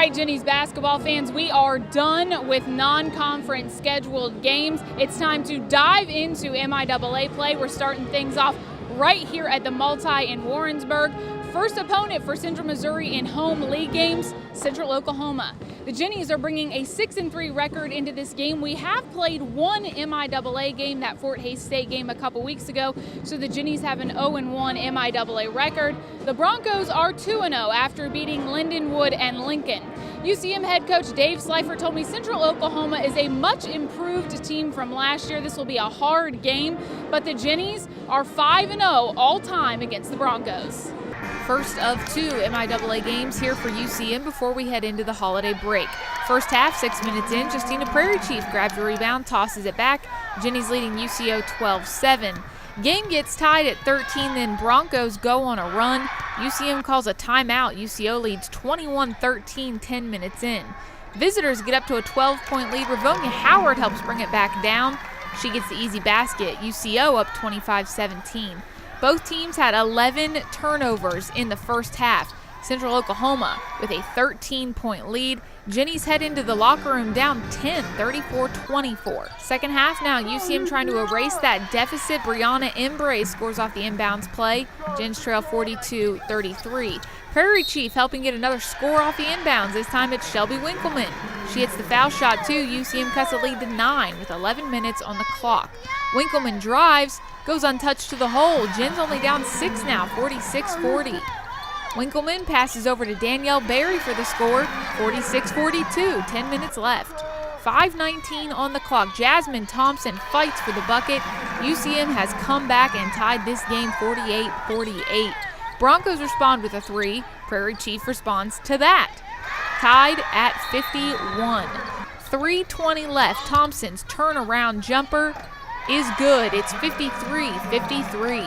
right, Jennies basketball fans, we are done with non-conference scheduled games. It's time to dive into MIAA play. We're starting things off right here at the Multi in Warrensburg. First opponent for Central Missouri in home league games, Central Oklahoma. The Jennies are bringing a 6-3 record into this game. We have played one MIAA game, that Fort Hays State game a couple weeks ago, so the Jennies have an 0-1 MIAA record. The Broncos are 2-0 after beating Lindenwood and Lincoln. UCM head coach Dave Slifer told me Central Oklahoma is a much improved team from last year. This will be a hard game, but the Jennies are 5-0 all time against the Broncos. First of two MIAA games here for UCM before we head into the holiday break. First half, 6 minutes in, Justina Prairie Chief grabs a rebound, tosses it back. Jennies leading UCO 12-7. Game gets tied at 13, then Broncos go on a run. UCM calls a timeout. UCO leads 21-13, 10 minutes in. Visitors get up to a 12-point lead. Rivonia Howard helps bring it back down. She gets the easy basket. UCO up 25-17. Both teams had 11 turnovers in the first half. Central Oklahoma with a 13-point lead. Jennies head into the locker room down 10, 34-24. Second half now, UCM trying to erase that deficit. Brianna Embray scores off the inbounds play. Gens trail 42-33. Prairie Chief helping get another score off the inbounds. This time it's Shelby Winkleman. She hits the foul shot too. UCM cuts a lead to 9 with 11 minutes on the clock. Winkleman drives, goes untouched to the hole. Gens only down 6 now, 46-40. Winkleman passes over to Danielle Berry for the score, 46-42, 10 minutes left. 5:19 on the clock. Jasmine Thompson fights for the bucket. UCM has come back and tied this game 48-48. Broncos respond with a 3. Prairie Chief responds to that. Tied at 51. 3:20 left. Thompson's turnaround jumper is good. It's 53-53.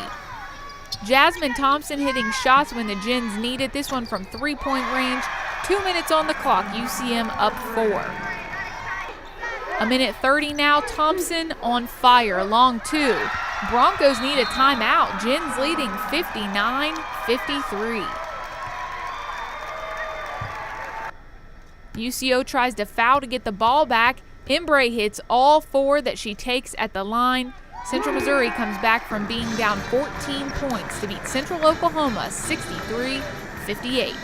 Jasmine Thompson hitting shots when the Gens need it. This one from 3-point range. 2 minutes on the clock. UCM up 4. A minute 30 now. Thompson on fire. Long 2. Broncos need a timeout. Gens leading 59-53. UCO tries to foul to get the ball back. Embray hits all 4 that she takes at the line. Central Missouri comes back from being down 14 points to beat Central Oklahoma 63-58.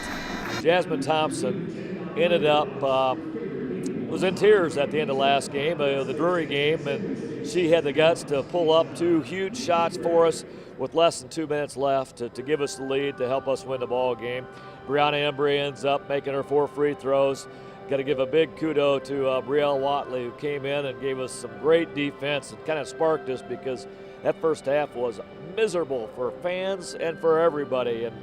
Jasmine Thompson ended up, was in tears at the end of last game, the Drury game, and she had the guts to pull up 2 huge shots for us with less than 2 minutes left to give us the lead to help us win the ball game. Brianna Embry ends up making her 4 free throws. Got to give a big kudo to Brielle Watley, who came in and gave us some great defense and kind of sparked us, because that first half was miserable for fans and for everybody. And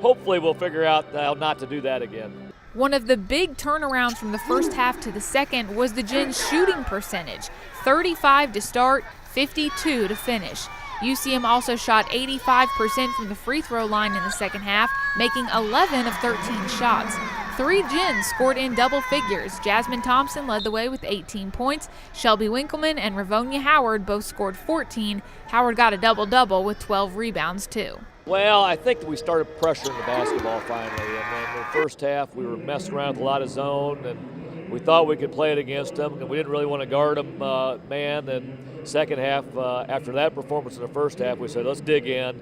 hopefully we'll figure out how not to do that again. One of the big turnarounds from the first half to the second was the Gens' shooting percentage. 35 to start, 52 to finish. UCM also shot 85% from the free throw line in the second half, making 11 of 13 shots. 3 Gens scored in double figures. Jasmine Thompson led the way with 18 points. Shelby Winkleman and Rivonia Howard both scored 14. Howard got a double-double with 12 rebounds too. Well, I think that we started pressuring the basketball finally. And then in the first half, we were messing around with a lot of zone, and we thought we could play it against them, and we didn't really want to guard them man. And second half, after that performance in the first half, we said, let's dig in,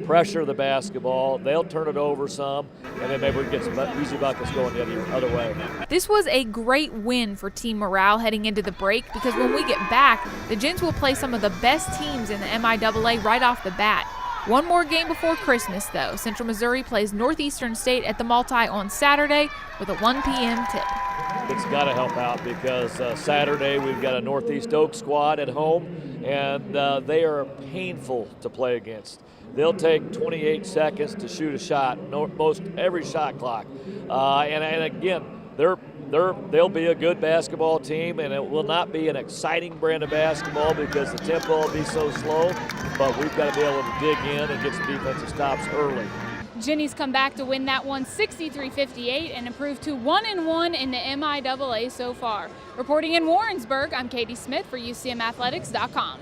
pressure the basketball. They'll turn it over some, and then maybe we can get some easy buckets going the other way. This was a great win for team morale heading into the break, because when we get back, the Gens will play some of the best teams in the MIAA right off the bat. One more game before Christmas, though. Central Missouri plays Northeastern State at the Multi on Saturday with a 1 p.m. tip. It's got to help out, because Saturday we've got a Northeast Oak squad at home, and they are painful to play against. They'll take 28 seconds to shoot a shot, most every shot clock. And again, they'll be a good basketball team, and it will not be an exciting brand of basketball because the tempo will be so slow, but we've got to be able to dig in and get some defensive stops early. Jennies come back to win that one 63-58 and improve to 1-1 in the MIAA so far. Reporting in Warrensburg, I'm Katie Smith for UCMathletics.com.